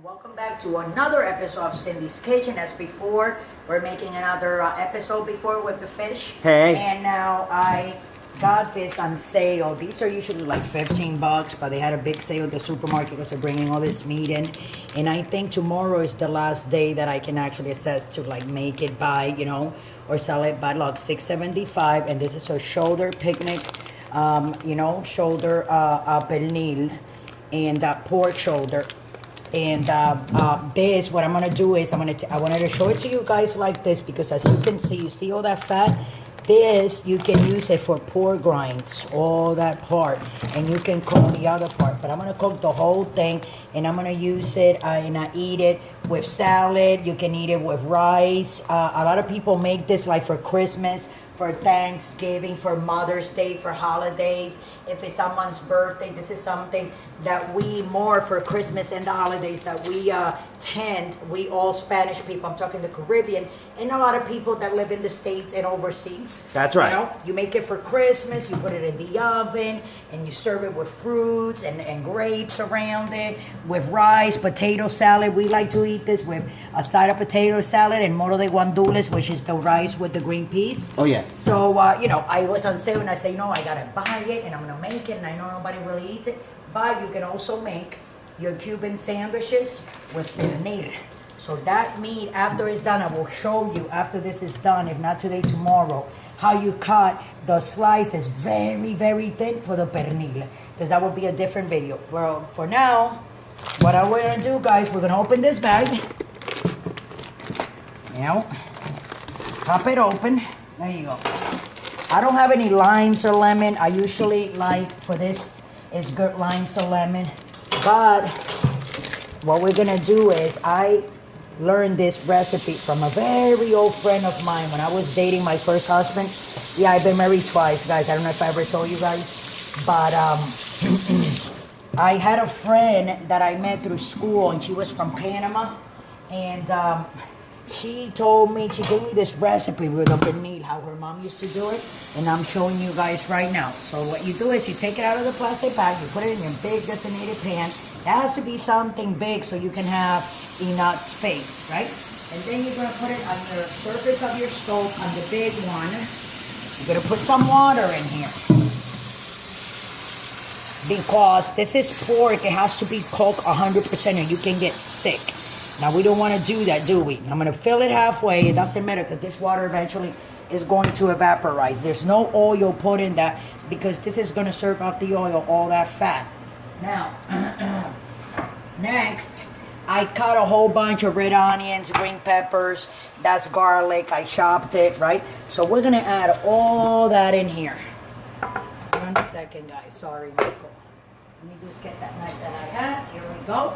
Welcome back to another episode of Cindy's Kitchen. As before, we're making another episode before with the fish. Hey. And now I got this on sale. These are usually like $15, but they had a big sale at the supermarket because they're bringing all this meat in. And I think tomorrow is the last day that I can actually assess to like make it by, or sell it by like $6.75. And this is a shoulder picnic, shoulder pernil and pork shoulder. And this, what I'm gonna do is I wanted to show it to you guys like this, because as you can see, you see all that fat. This you can use it for pork grinds, all that part, and you can cook the other part. But I'm gonna cook the whole thing, and I'm gonna use it and I eat it with salad. You can eat it with rice. A lot of people make this like for Christmas, for Thanksgiving, for Mother's Day, for holidays. If it's someone's birthday, this is something that we more for Christmas and the holidays that we we all Spanish people, I'm talking the Caribbean, and a lot of people that live in the States and overseas. That's right. You make it for Christmas, you put it in the oven, and you serve it with fruits and grapes around it, with rice, potato salad. We like to eat this with a side of potato salad and moro de guandules, which is the rice with the green peas. Oh, yeah. So, I was on sale and I say, no, I gotta buy it and I'm gonna make it, and I know nobody really eats it. But you can also make your Cuban sandwiches with pernil. So that meat, after it's done, I will show you after this is done, if not today, tomorrow, how you cut the slices very, very thin for the pernil, because that will be a different video. Well, for now, what I'm gonna do, guys, we're gonna open this bag. Pop it open. There you go. I don't have any limes or lemon. I usually like for this is good limes or lemon. But what we're gonna do is I learned this recipe from a very old friend of mine when I was dating my first husband. Yeah, I've been married twice, guys. I don't know if I ever told you guys. But I had a friend that I met through school, and she was from Panama. And she gave me this recipe with the pernil, how her mom used to do it, and I'm showing you guys right now. So what you do is you take it out of the plastic bag, you put it in your big designated pan. It has to be something big so you can have enough space, right? And then you're gonna put it on the surface of your stove on the big one. You're gonna put some water in here. Because this is pork, it has to be cooked 100% or you can get sick. Now, we don't want to do that, do we? I'm going to fill it halfway. It doesn't matter because this water eventually is going to evaporize. There's no oil put in that because this is going to serve off the oil, all that fat. Now, next, I cut a whole bunch of red onions, green peppers. That's garlic. I chopped it, right? So we're going to add all that in here. 1 second, guys. Sorry, Michael. Let me just get that knife that I had. Here we go.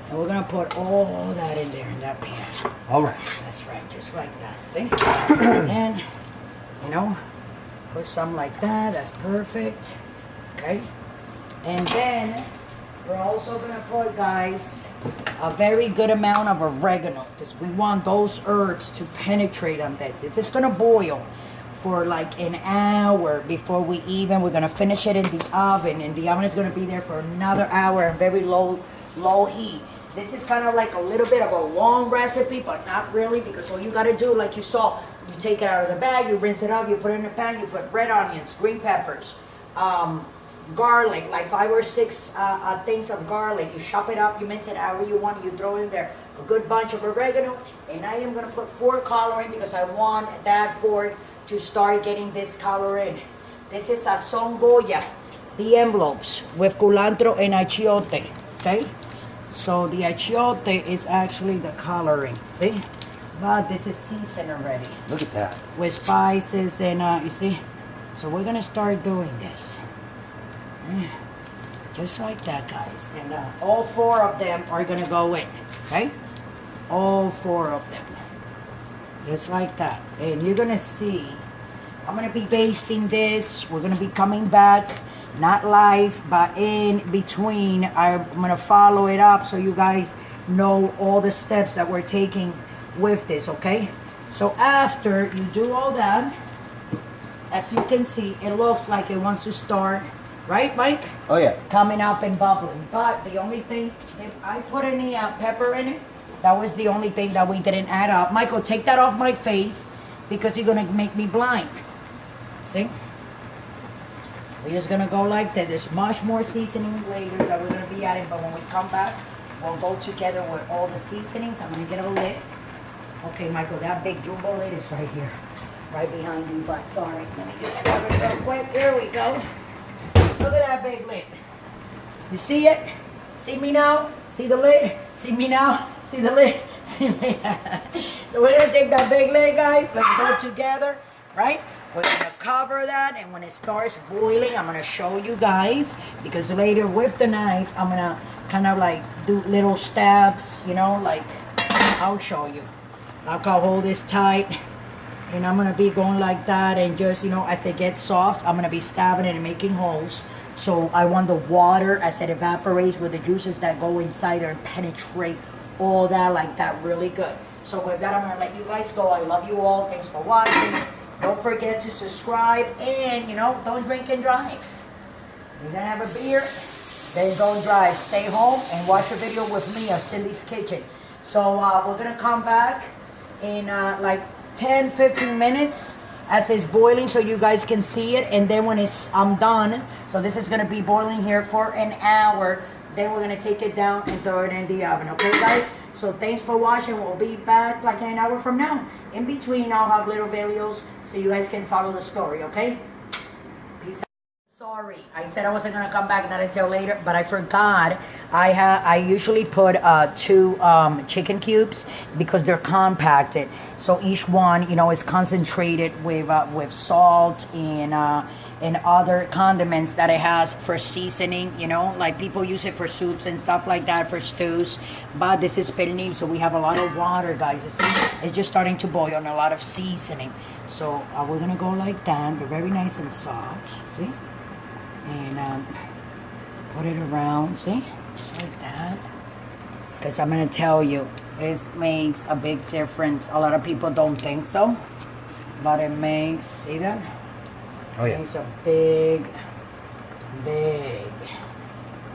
And we're gonna put all that in there in that pan. All right. That's right, just like that. See? And put some like that. That's perfect. Okay. And then we're also gonna put, guys, a very good amount of oregano, because we want those herbs to penetrate on this. It's just gonna boil for like an hour before we're gonna finish it in the oven, and the oven is gonna be there for another hour at very low heat. This is kind of like a little bit of a long recipe, but not really, because all you gotta do, like you saw, you take it out of the bag, you rinse it up, you put it in the pan, you put red onions, green peppers, garlic, like 5 or 6 things of garlic. You chop it up, you mince it however you want, you throw in there a good bunch of oregano, and I am gonna put 4 color in because I want that pork to start getting this color in. This is Sazon Goya, the envelopes with culantro and achiote, okay? So the achiote is actually the coloring, see? But this is seasoned already. Look at that. With spices and, you see? So we're gonna start doing this. Just like that, guys. And all 4 of them are gonna go in, okay? All 4 of them. Just like that. And you're gonna see, I'm gonna be basting this. We're gonna be coming back. Not live, but in between, I'm gonna follow it up so you guys know all the steps that we're taking with this, okay? So after you do all that, as you can see, it looks like it wants to start Right, Mike? Oh yeah. Coming up and bubbling. But the only thing, if I put any pepper in it, that was the only thing that we didn't add up. Michael, take that off my face because you're gonna make me blind. See? We're just gonna go like that. There's much more seasoning later that we're gonna be adding, but when we come back, we'll go together with all the seasonings. I'm gonna get a lid. Okay, Michael, that big jumbo lid is right here. Right behind you, but sorry. Let me just grab it real quick. Here we go. Look at that big lid. You see it? See me now? See the lid? See me now? See the lid? See me? So we're gonna take that big lid, guys. Let's go together, right? We're gonna cover that, and when it starts boiling, I'm gonna show you guys, because later with the knife, I'm gonna kind of like do little stabs, you know, like I'll show you. I'll hold this tight, and I'm gonna be going like that, and just, you know, as it gets soft, I'm gonna be stabbing it and making holes. So I want the water, as it evaporates, with the juices that go inside there and penetrate all that like that really good. So with that, I'm gonna let you guys go. I love you all. Thanks for watching. Don't forget to subscribe, and, you know, don't drink and drive. You're gonna have a beer, then don't drive. Stay home and watch a video with me at Cindy's Kitchen. So we're gonna come back in like 10-15 minutes as it's boiling, so you guys can see it. And then when I'm done, so this is gonna be boiling here for an hour. Then we're gonna take it down and throw it in the oven. Okay, guys? So thanks for watching. We'll be back like an hour from now. In between, I'll have little videos so you guys can follow the story, okay? Peace out. Sorry, I said I wasn't gonna come back, not until later, but I forgot. I usually put 2 chicken cubes because they're compacted. So each one, you know, is concentrated with salt and other condiments that it has for seasoning, you know, like people use it for soups and stuff like that, for stews. But this is pernil, so we have a lot of water, guys. You see, it's just starting to boil and a lot of seasoning. So we're gonna go like that. They're very nice and soft, see? And put it around, see? Just like that. Because I'm gonna tell you, this makes a big difference. A lot of people don't think so, but it makes, see that? Oh yeah. Makes a big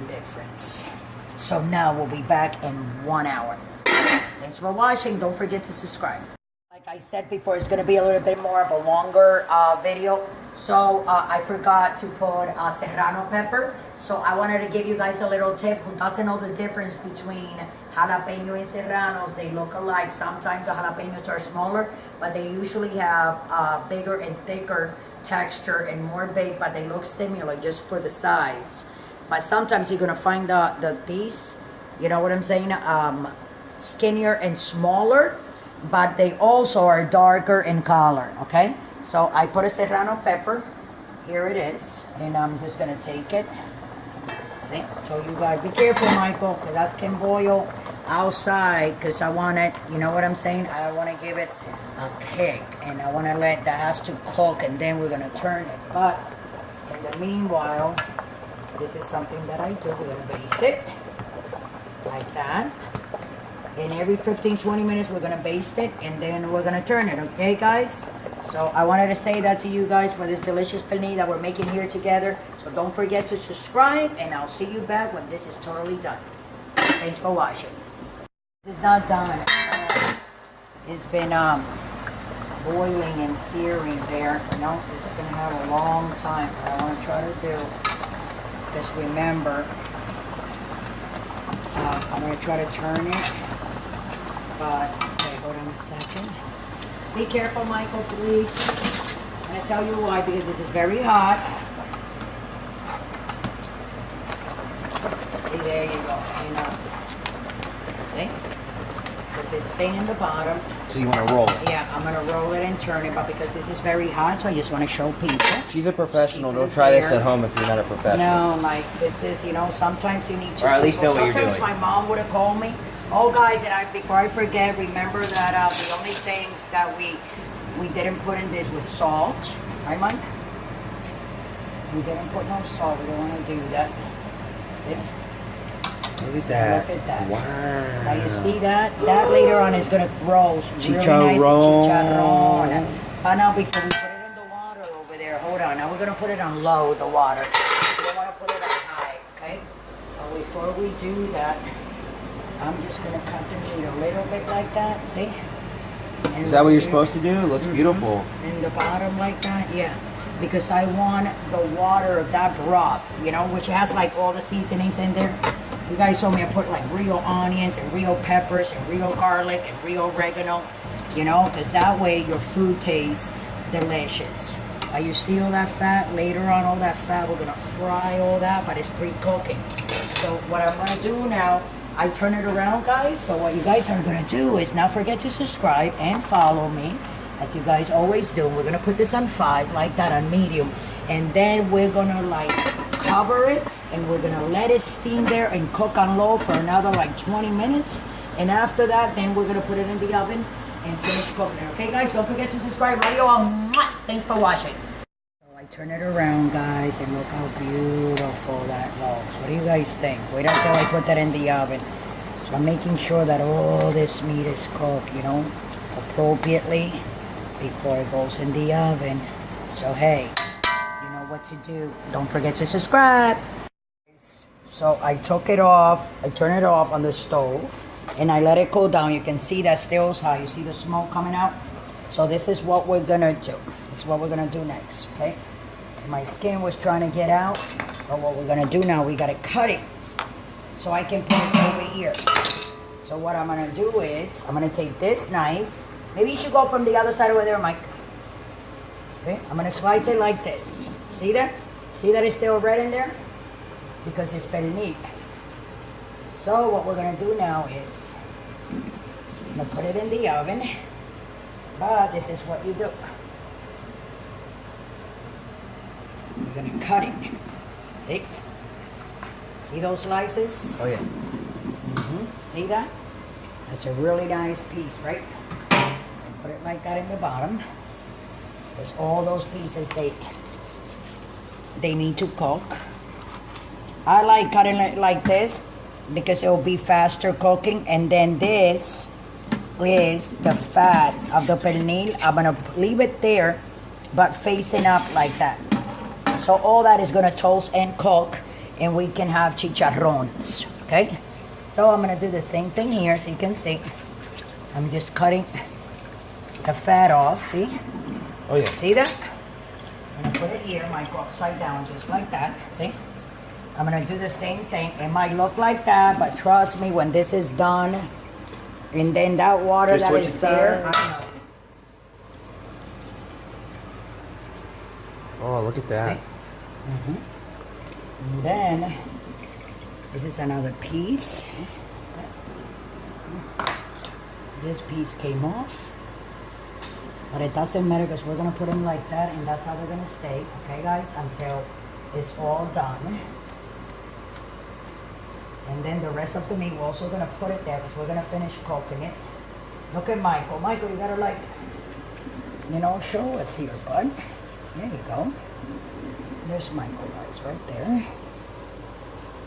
difference. So now we'll be back in 1 hour. Thanks for watching. Don't forget to subscribe. Like I said before, it's going to be a little bit more of a longer video. So I forgot to put serrano pepper. So I wanted to give you guys a little tip. Who doesn't know the difference between jalapeno and serranos? They look alike. Sometimes the jalapenos are smaller, but they usually have bigger and thicker texture and more baked, but they look similar just for the size. But sometimes you're gonna find these, you know what I'm saying, skinnier and smaller, but they also are darker in color. Okay, so I put a serrano pepper, here it is, and I'm just gonna take it. See, so you guys be careful, Michael, because that can boil outside, because I want it, you know what I'm saying, I want to give it a kick, and I want to let that has to cook, and then we're going to turn it. But in the meanwhile, this is something that I do. We're going to baste it like that, and every 15-20 minutes we're going to baste it, and then we're going to turn it. Okay, guys? So I wanted to say that to you guys for this delicious pernil that we're making here together. So don't forget to subscribe, and I'll see you back when this is totally done. Thanks for watching. This is not done. It's been boiling and searing there. You know, it's going to have a long time. What I want to try to do, just remember, I'm going to try to turn it. But, okay, hold on a second. Be careful, Michael, please. I'm going to tell you why, because this is very hot. See, there you go. See? This is thin in the bottom. So you want to roll it? Yeah, I'm going to roll it and turn it, but because this is very hot, so I just want to show people. She's a professional. Don't try this at home if you're not a professional. No, like, this is, you know, sometimes you need to... Or at least know what you're doing. Sometimes my mom would have called me. Oh, guys, and before I forget, remember that the only things that we didn't put in this was salt. Right, Mike? We didn't put no salt. We don't want to do that. See? Look at that. Look at that. Wow. Now you see that? That later on is going to roast really nice and chicharron. But now before we put it in the water over there, hold on. Now we're going to put it on low, the water. We don't want before we do that, I'm just gonna cut the meat a little bit like that, see? And Is that what you're here, supposed to do? It looks beautiful. in the bottom like that, yeah. Because I want the water of that broth, you know, which has like all the seasonings in there. You guys told me I put like real onions and real peppers and real garlic and real oregano, you know, because that way your food tastes delicious. You see all that fat? Later on, all that fat, we're gonna fry all that, but it's pre-cooking. So what I'm gonna do now, I turn it around, guys. So what you guys are gonna do is not forget to subscribe and follow me, as you guys always do. We're gonna put this on 5, like that, on medium. And then we're gonna like cover it, and we're gonna let it steam there and cook on low for another like 20 minutes. And after that, then we're gonna put it in the oven and finish cooking it. Okay, guys, don't forget to subscribe. Love you all. Mwah! Thanks for watching. So I turn it around, guys, and look how beautiful that looks. What do you guys think? Wait until I put that in the oven. So I'm making sure that all this meat is cooked, you know, appropriately before it goes in the oven. So hey, you know what to do. Don't forget to subscribe. So I took it off. I turn it off on the stove. And I let it cool down. You can see that still hot. You see the smoke coming out? So this is what we're gonna do. This is what we're gonna do next, okay? So my skin was trying to get out, but what we're gonna do now, we gotta cut it so I can put it over here. So what I'm gonna do is, I'm gonna take this knife. Maybe you should go from the other side over there, Mike. Okay, I'm gonna slice it like this. See that? See that it's still red in there? Because it's pernil. So what we're gonna do now is, I'm gonna put it in the oven, but this is what you do. You're gonna cut it. See? See those slices? Oh yeah. See that? That's a really nice piece, right? Put it like that in the bottom. Because all those pieces, they need to cook. I like cutting it like this, because it will be faster cooking. And then this is the fat of the pernil. I'm gonna leave it there, but facing up like that. So all that is gonna toast and cook, and we can have chicharrones, okay? So I'm gonna do the same thing here, so you can see. I'm just cutting the fat off, see? Oh yeah. See that? I'm gonna put it here, might go upside down, just like that, see? I'm gonna do the same thing. It might look like that, but trust me, when this is done, and then that water Just that switch is it there, sides. I know. Oh, look at that. And then, this is another piece. This piece came off, but it doesn't matter because we're gonna put them like that, and that's how they're gonna stay, okay guys, until it's all done. And then the rest of the meat, we're also gonna put it there because we're gonna finish cooking it. Look at Michael. Michael, you gotta like, you know, show us here, bud. There you go. There's Michael, guys, right there.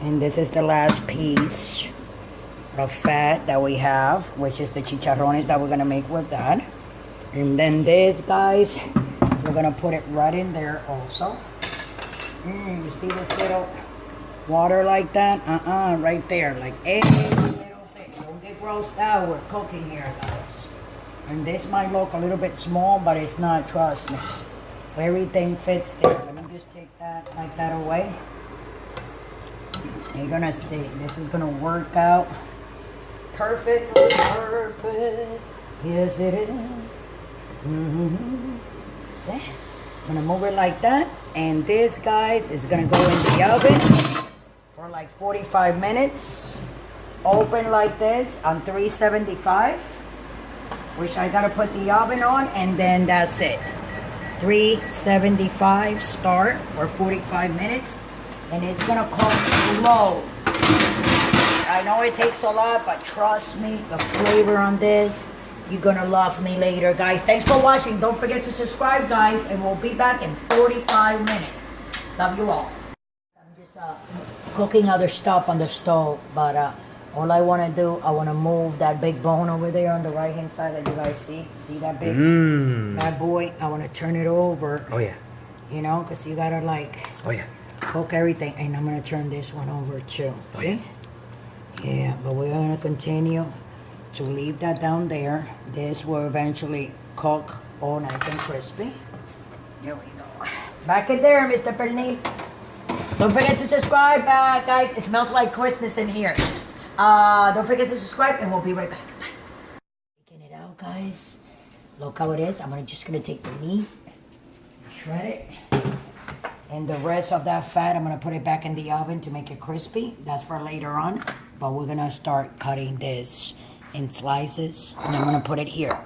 And this is the last piece of fat that we have, which is the chicharrones that we're gonna make with that. And then this, guys, we're gonna put it right in there also. You see this little water like that? Right there, like every little bit. Don't get grossed out. We're cooking here, guys. And this might look a little bit small, but it's not, trust me. Everything fits there. Let me just take that like that away. You're gonna see, this is gonna work out perfect. Perfect. Yes, it is. See? I'm gonna move it like that. And this, guys, is gonna go in the oven for like 45 minutes. Open like this on 375, which I gotta put the oven on, and then that's it. 375 start for 45 minutes, and it's gonna cook slow. I know it takes a lot, but trust me, the flavor on this, you're gonna love me later, guys. Thanks for watching. Don't forget to subscribe, guys, and we'll be back in 45 minutes. Love you all. I'm just cooking other stuff on the stove, but all I want to do, I want to move that big bone over there on the right hand side that you guys see. See that big bad boy? I want to turn it over. Oh yeah. You know, because you gotta like. Oh yeah. cook everything. And I'm gonna turn this one over too. See? Yeah, but we're gonna continue to leave that down there. This will eventually cook all nice and crispy. Here we go. Back in there, Mr. Pernil. Don't forget to subscribe, guys. It smells like Christmas in here. Don't forget to subscribe, and we'll be right back. Taking it out, guys. Look how it is. I'm just gonna take the meat, shred it, and the rest of that fat, I'm gonna put it back in the oven to make it crispy. That's for later on. But we're gonna start cutting this in slices, and I'm gonna put it here.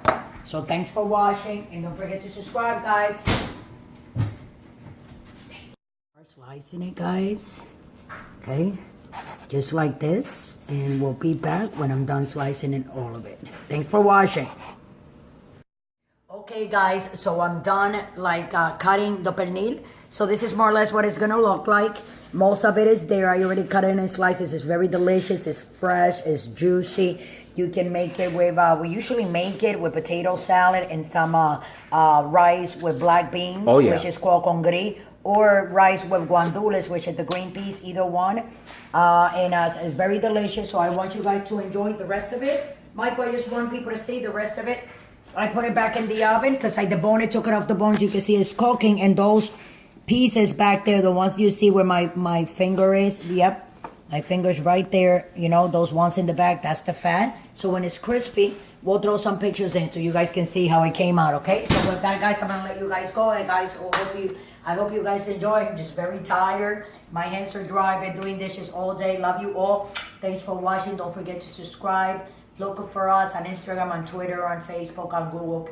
So thanks for watching, and don't forget to subscribe, guys. Slicing it, guys. Okay, just like this, and we'll be back when I'm done slicing it, all of it. Thanks for watching. Okay, guys, so I'm done cutting the pernil. So this is more or less what it's gonna look like. Most of it is there. I already cut it in slices. It's very delicious. It's fresh. It's juicy. You can make it with, we usually make it with potato salad and some rice with black beans, which is called con gris, or rice with guandules, which is the green peas, either one. And it's very delicious, so I want you guys to enjoy the rest of it. Michael, I just want people to see the rest of it. I put it back in the oven because I deboned, took it off the bones. You can see it's cooking, and those pieces back there, the ones you see where my finger is, yep, my finger's right there, you know, those ones in the back, that's the fat. So when it's crispy, we'll throw some pictures in so you guys can see how it came out, okay? So with that, guys, I'm gonna let you guys go, and guys, I hope you guys enjoy. I'm just very tired. My hands are dry. I've been doing dishes all day. Love you all. Thanks for watching. Don't forget to subscribe. Look for us on Instagram, on Twitter, on Facebook, on Google+.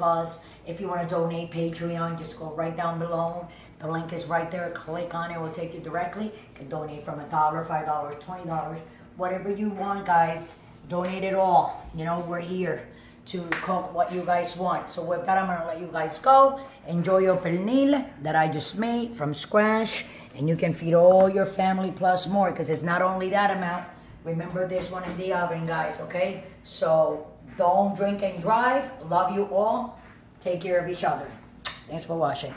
If you want to donate Patreon, just go right down below. The link is right there. Click on it. It will take you directly. You can donate from $1, $5, $20. Whatever you want, guys. Donate it all. You know, we're here to cook what you guys want. So with that, I'm gonna let you guys go. Enjoy your pernil that I just made from scratch, and you can feed all your family plus more, because it's not only that amount. Remember this one in the oven, guys, okay? So don't drink and drive. Love you all. Take care of each other. Thanks for watching.